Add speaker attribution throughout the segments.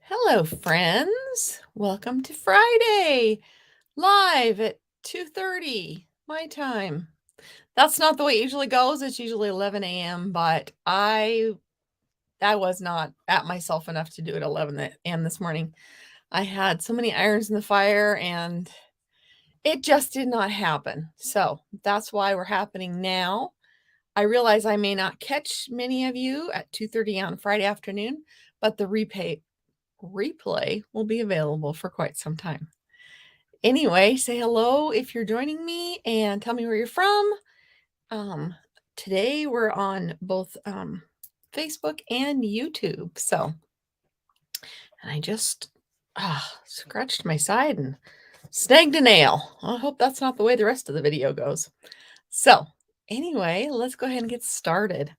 Speaker 1: Hello, friends. Welcome to Friday, live at 2:30 my time. That's not the way it usually goes. It's usually 11 a.m., but I was not at myself enough to do it 11 a.m. this morning. I had so many irons in the fire and it just did not happen. So that's why we're happening now. I realize I may not catch many of you at 2:30 on Friday afternoon, but the replay will be available for quite some time. Anyway, say hello if you're joining me and tell me where you're from. Today we're on both Facebook and YouTube. So, and I just scratched my side and snagged a nail. I hope that's not the way the rest of the video goes. So, anyway, let's go ahead and get started.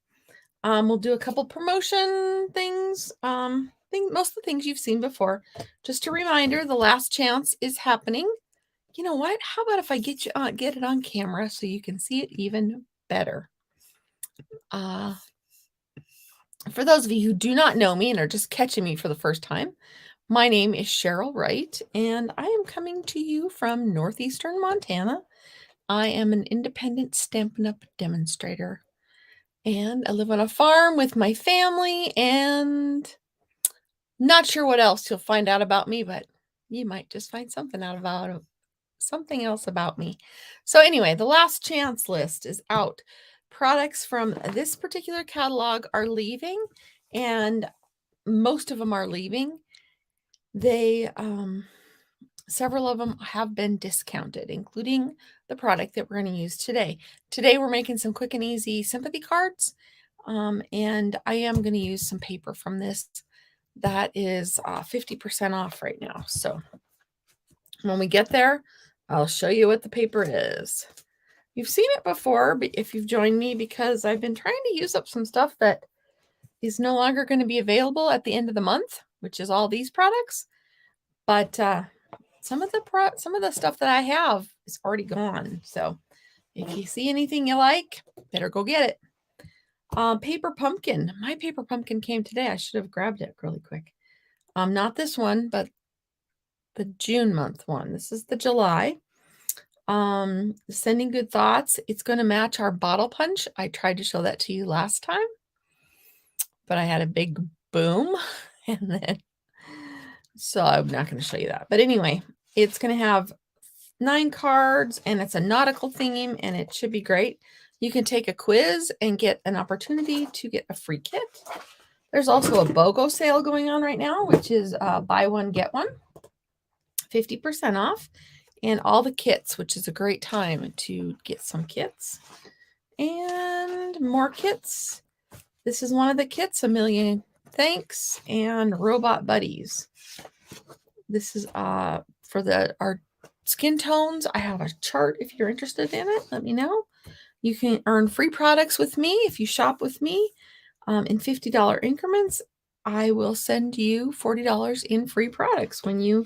Speaker 1: We'll do a couple promotion things. Most of the things you've seen before. Just a reminder, the last chance is happening. You know what? How about if I get it on camera so you can see it even better? For those of you who do not know me and are just catching me for the first time, my name is Cheryl Wright, and I am coming to you from northeastern Montana. I am an independent Stampin' Up! Demonstrator. And I live on a farm with my family, and not sure what else you'll find out about me, but you might just find something something else about me. So anyway, the last chance list is out. Products from this particular catalog are leaving, and most of them are leaving. They several of them have been discounted, including the product that we're going to use today. Today we're making some quick and easy sympathy cards, and I am going to use some paper from this that is 50% off right now. So when we get there, I'll show you what the paper is. You've seen it before if you've joined me, because I've been trying to use up some stuff that is no longer going to be available at the end of the month, which is all these products. But some of the stuff that I have is already gone. So if you see anything you like, better go get it. Paper pumpkin. My paper pumpkin came today. I should have grabbed it really quick. Not this one, but the June month one. This is the July. Sending good thoughts. It's going to match our bottle punch. I tried to show that to you last time, but I had a big boom, and then so I'm not going to show you that. But anyway, it's going to have 9 cards, and it's a nautical theme, and it should be great. You can take a quiz and get an opportunity to get a free kit. There's also a BOGO sale going on right now, which is buy one, get one, 50% off, and all the kits, which is a great time to get some kits. And more kits. This is one of the kits, A Million Thanks and Robot Buddies. This is for our skin tones. I have a chart if you're interested in it. Let me know. You can earn free products with me if you shop with me in $50 increments. I will send you $40 in free products when you.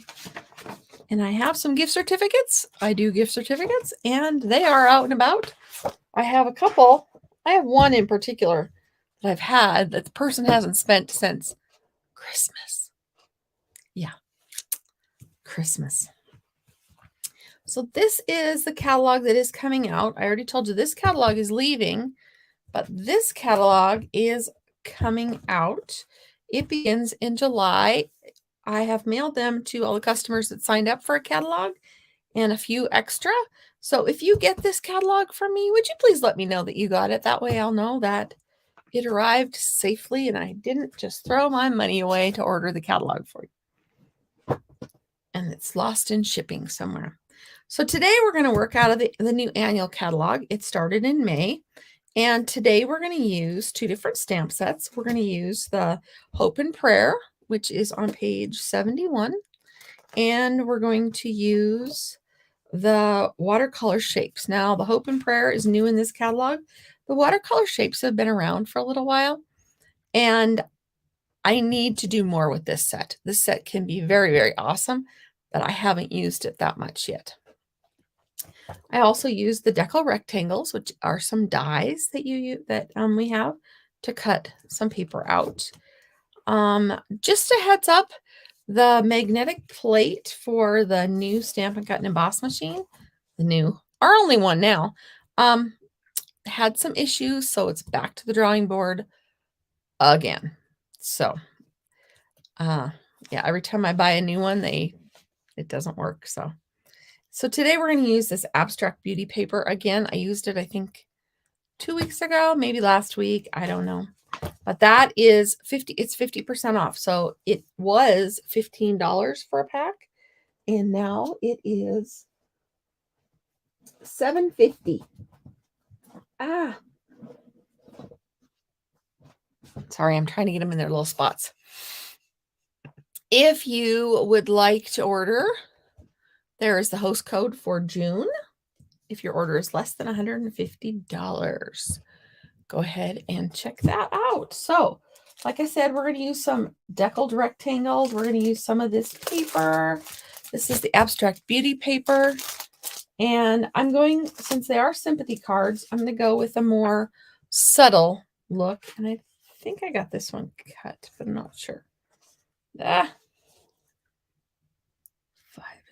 Speaker 1: And I have some gift certificates. I do gift certificates, and they are out and about. I have a couple. I have one in particular that I've had that the person hasn't spent since Christmas. Yeah, Christmas. So this is the catalog that is coming out. I already told you this catalog is leaving, but this catalog is coming out. It begins in July. I have mailed them to all the customers that signed up for a catalog and a few extra. So if you get this catalog from me, would you please let me know that you got it? That way I'll know that it arrived safely and I didn't just throw my money away to order the catalog for you. And it's lost in shipping somewhere. So today we're going to work out of the new annual catalog. It started in May. And today we're going to use 2 different stamp sets. We're going to use the Hope and Prayer, which is on page 71. And we're going to use the Watercolor Shapes. Now, the Hope and Prayer is new in this catalog. The Watercolor Shapes have been around for a little while. And I need to do more with this set. This set can be very, very awesome, but I haven't used it that much yet. I also use the decal rectangles, which are some dies that we have to cut some paper out. Just a heads up, The magnetic plate for the new Stampin' Cut and Emboss machine, our only one now, had some issues, so it's back to the drawing board again. So, yeah, every time I buy a new one, it doesn't work. So today we're going to use this Abstract Beauty paper again. I used it, I think, 2 weeks ago, maybe last week. I don't know. But that is it's 50% off. So it was $15 for a pack, and now it is $7.50. Sorry, I'm trying to get them in their little spots. If you would like to order, there is the host code for June. If your order is less than $150, go ahead and check that out. So, like I said, we're going to use some deckled rectangles. We're going to use some of this paper. This is the Abstract Beauty paper. And I'm going, since they are sympathy cards, I'm going to go with a more subtle look. And I think I got this one cut, but I'm not sure. 5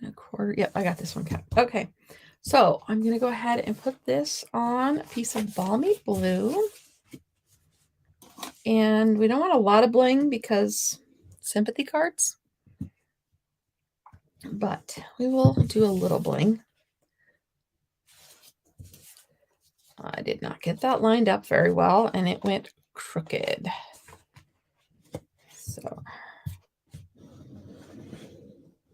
Speaker 1: 1/4. Yep, I got this one cut. Okay. So I'm going to go ahead and put this on a piece of balmy blue. And we don't want a lot of bling because sympathy cards, but we will do a little bling. I did not get that lined up very well, and it went crooked. So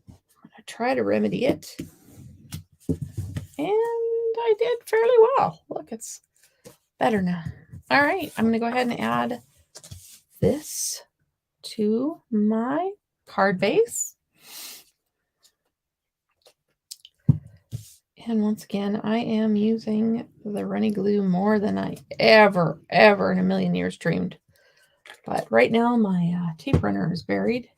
Speaker 1: I'm going to try to remedy it. And I did fairly well. Look, it's better now. All right, I'm going to go ahead and add this to my card base. And once again, I am using the runny glue more than I ever in a million years dreamed. But right now, my tape runner is buried.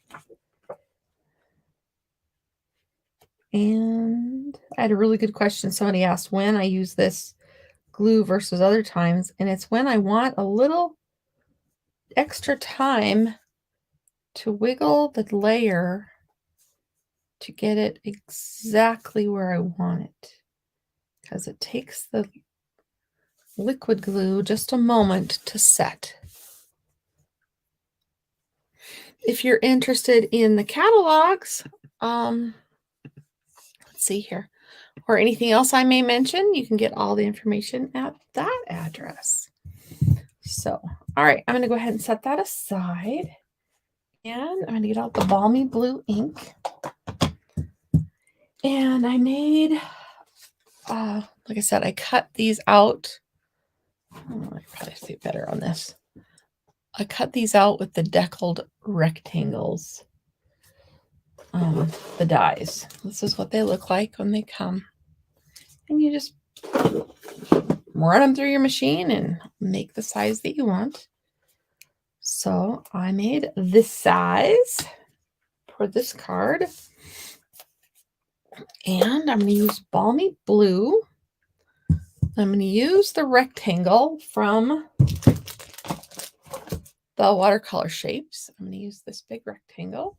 Speaker 1: And I had a really good question. Somebody asked when I use this glue versus other times. And it's when I want a little extra time to wiggle the layer to get it exactly where I want it. Because it takes the liquid glue just a moment to set. If you're interested in the catalogs, let's see here, or anything else I may mention, you can get all the information at that address. So, all right, I'm going to go ahead and set that aside. And I'm going to get out the balmy blue ink. And I made, like I said, I cut these out. Oh, I probably see it better on this. I cut these out with the deckled rectangles, the dies. This is what they look like when they come. And you just run them through your machine and make the size that you want. So I made this size for this card. And I'm going to use balmy blue. I'm going to use the rectangle from the Watercolor Shapes. I'm going to use this big rectangle.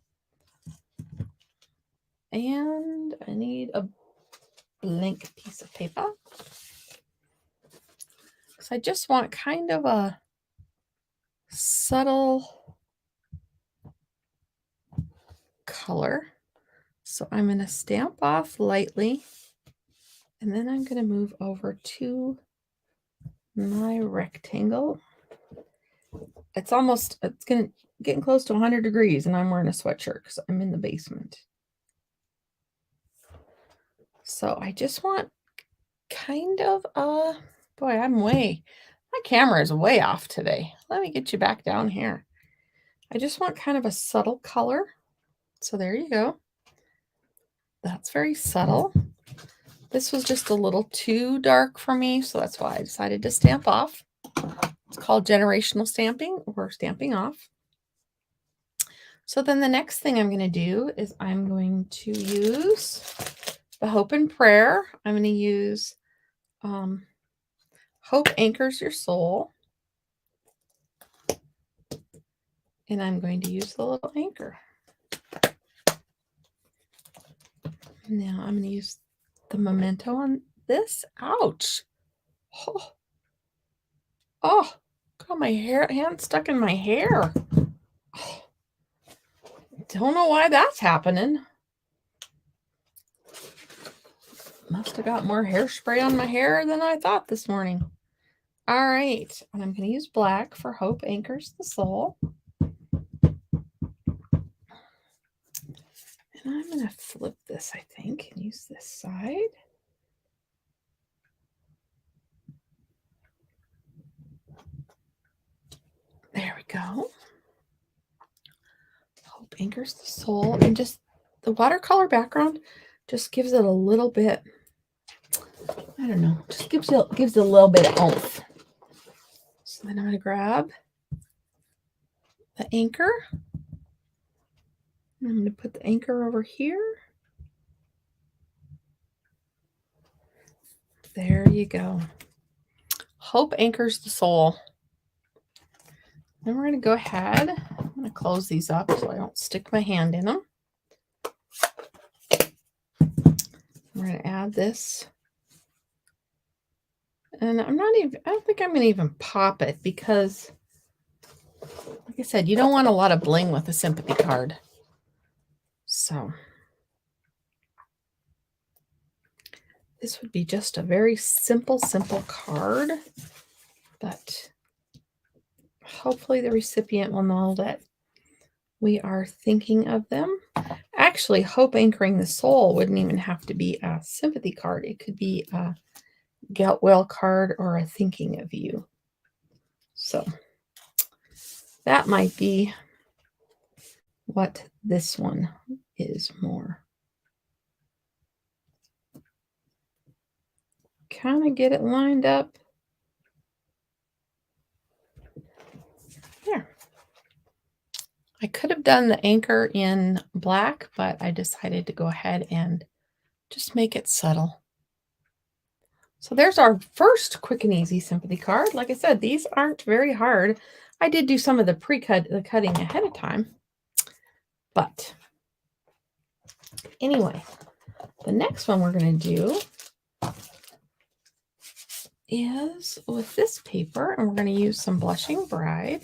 Speaker 1: And I need a blank piece of paper. Because I just want kind of a subtle color. So I'm going to stamp off lightly. And then I'm going to move over to my rectangle. It's getting close to 100 degrees, and I'm wearing a sweatshirt because I'm in the basement. So I just want kind of boy, my camera is way off today. Let me get you back down here. I just want kind of a subtle color. So there you go. That's very subtle. This was just a little too dark for me, so that's why I decided to stamp off. It's called generational stamping or stamping off. So then the next thing I'm going to do is I'm going to use the Hope and Prayer. I'm going to use Hope Anchors Your Soul. And I'm going to use the little anchor. Now I'm going to use the memento on this. Ouch. Oh, got my hand stuck in my hair. Oh, don't know why that's happening. Must have got more hairspray on my hair than I thought this morning. All right, and I'm going to use black for Hope Anchors the Soul. And I'm going to flip this, I think, and use this side. There we go. Hope Anchors the Soul. And just the watercolor background just gives it a little bit, I don't know, just gives it a little bit of oomph. So then I'm going to grab the anchor. I'm going to put the anchor over here. There you go. Hope Anchors the Soul. Then we're going to go ahead. I'm going to close these up so I don't stick my hand in them. We're going to add this. And I don't think I'm going to even pop it because, like I said, you don't want a lot of bling with a sympathy card. So this would be just a very simple card, but hopefully the recipient will know that we are thinking of them. Actually, Hope Anchoring the Soul wouldn't even have to be a sympathy card. It could be a Get Well card or a thinking of you. So that might be what this one is more. Kind of get it lined up. There. I could have done the anchor in black, but I decided to go ahead and just make it subtle. So there's our first quick and easy sympathy card. Like I said, these aren't very hard. I did do some of the cutting ahead of time. But anyway, the next one we're going to do is with this paper, and we're going to use some Blushing Bride.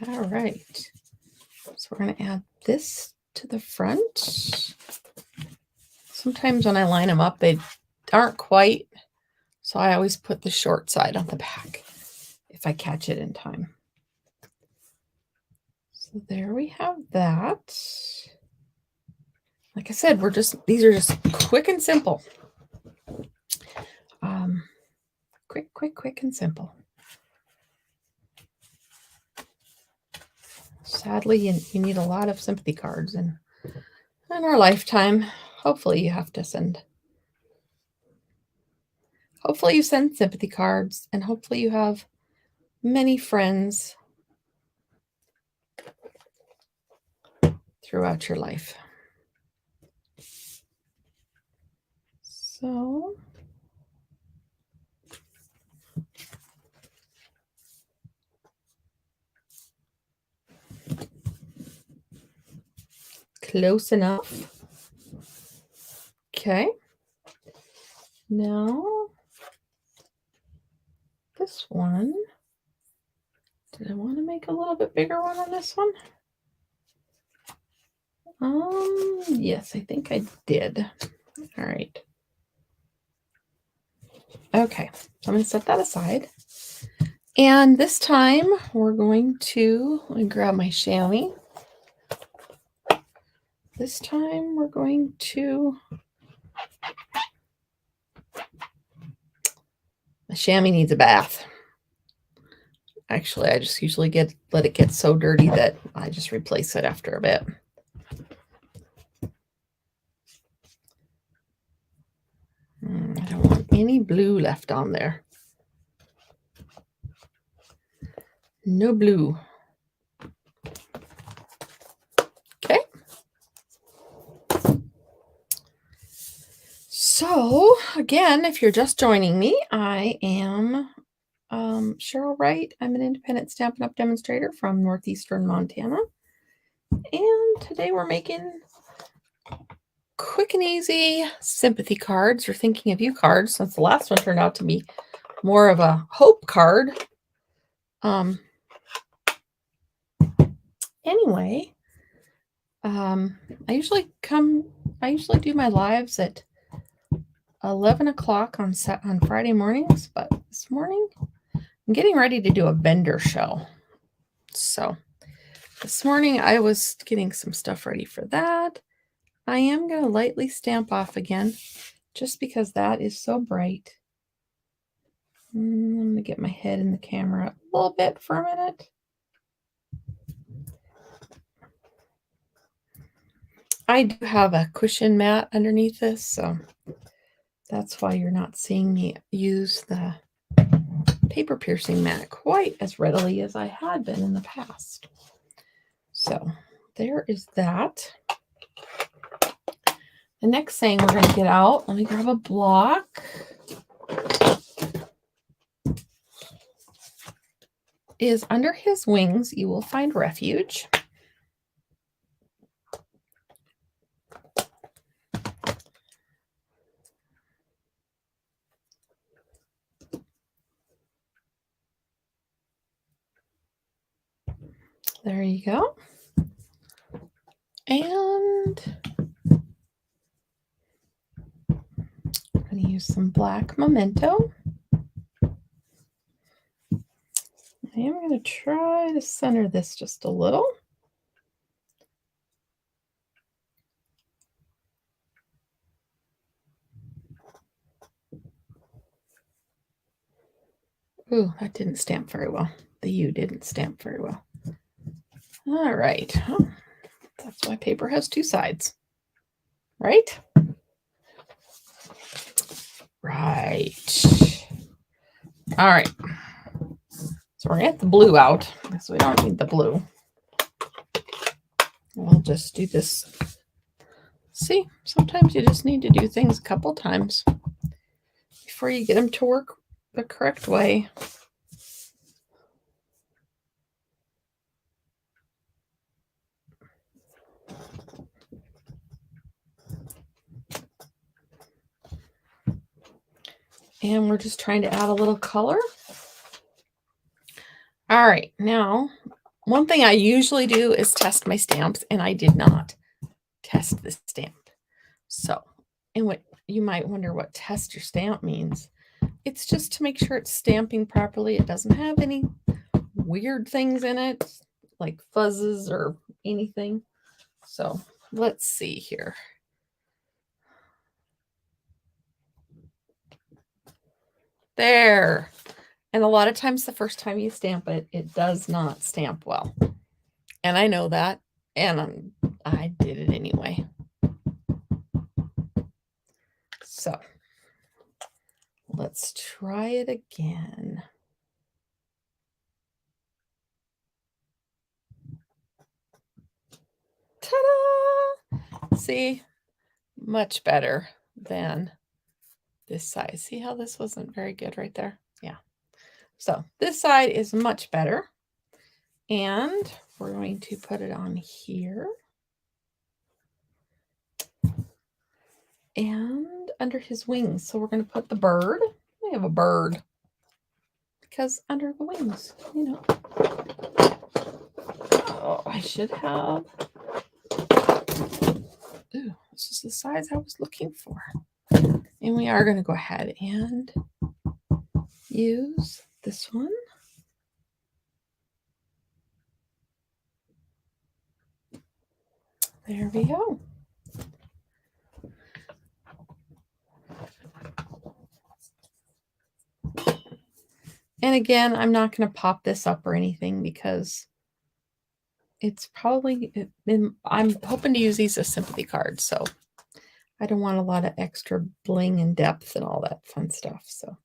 Speaker 1: All right, so we're going to add this to the front. Sometimes when I line them up, they aren't quite, so I always put the short side on the back if I catch it in time. So there we have that. Like I said, these are just quick and simple. Quick and simple. Sadly, you need a lot of sympathy cards in our lifetime. Hopefully you send sympathy cards, and hopefully you have many friends throughout your life. So close enough. Okay. Now this one, did I want to make a little bit bigger one on this one? Yes, I think I did. All right. Okay, so I'm going to set that aside. And this time we're going to, let me grab my chamois. This time we're going to, the chamois needs a bath. Actually, I just usually let it get so dirty that I just replace it after a bit. I don't want any blue left on there. No blue. Okay. So, again, if you're just joining me, I am Cheryl Wright. I'm an independent Stampin' Up! Demonstrator from northeastern Montana. And today we're making quick and easy sympathy cards or thinking of you cards, since the last one turned out to be more of a hope card. Anyway, I usually do my lives at 11 o'clock on Friday mornings, but this morning I'm getting ready to do a vendor show. So this morning I was getting some stuff ready for that. I am going to lightly stamp off again, just because that is so bright. I'm going to get my head in the camera a little bit for a minute. I do have a cushion mat underneath this, so that's why you're not seeing me use the paper piercing mat quite as readily as I had been in the past. So there is that. The next thing we're going to get out, let me grab a block, is under his wings you will find refuge. There you go. And I'm going to use some black memento. I am going to try to center this just a little. Ooh, that didn't stamp very well. The U didn't stamp very well. All right. Oh, that's why paper has two sides, right? Right. All right. So we're going to get the blue out, because we don't need the blue. We'll just do this. See, sometimes you just need to do things a couple times before you get them to work the correct way. And we're just trying to add a little color. All right, now, one thing I usually do is test my stamps, and I did not test this stamp. So, and what you might wonder what test your stamp means. It's just to make sure it's stamping properly. It doesn't have any weird things in it, like fuzzes or anything. So let's see here. There. And a lot of times the first time you stamp it, it does not stamp well. And I know that, and I did it anyway. So let's try it again. Ta-da! See, much better than this side. See how this wasn't very good right there? Yeah. So this side is much better. And we're going to put it on here. And under his wings. So we're going to put the bird. We have a bird. Because under the wings, you know. Oh, I should have. Ooh, this is the size I was looking for. And we are going to go ahead and use this one. There we go. And again, I'm not going to pop this up or anything because it's probably, I'm hoping to use these as sympathy cards. So I don't want a lot of extra bling and depth and all that fun stuff. So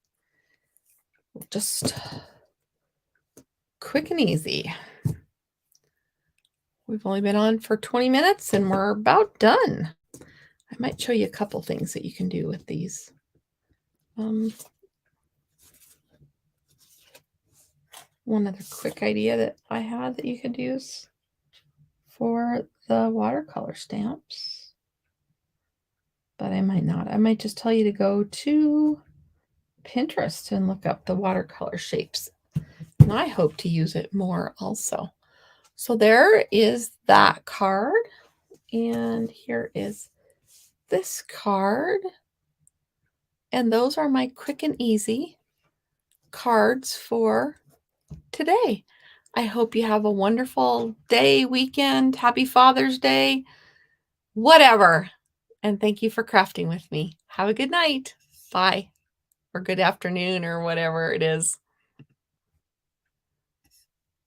Speaker 1: we'll just quick and easy. We've only been on for 20 minutes and we're about done. I might show you a couple things that you can do with these. One other quick idea that I had that you could use for the watercolor stamps, but I might not. I might just tell you to go to Pinterest and look up the watercolor shapes. And I hope to use it more also. So there is that card. And here is this card. And those are my quick and easy cards for today. I hope you have a wonderful day, weekend, happy Father's Day, whatever. And thank you for crafting with me. Have a good night. Bye. Or good afternoon or whatever it is.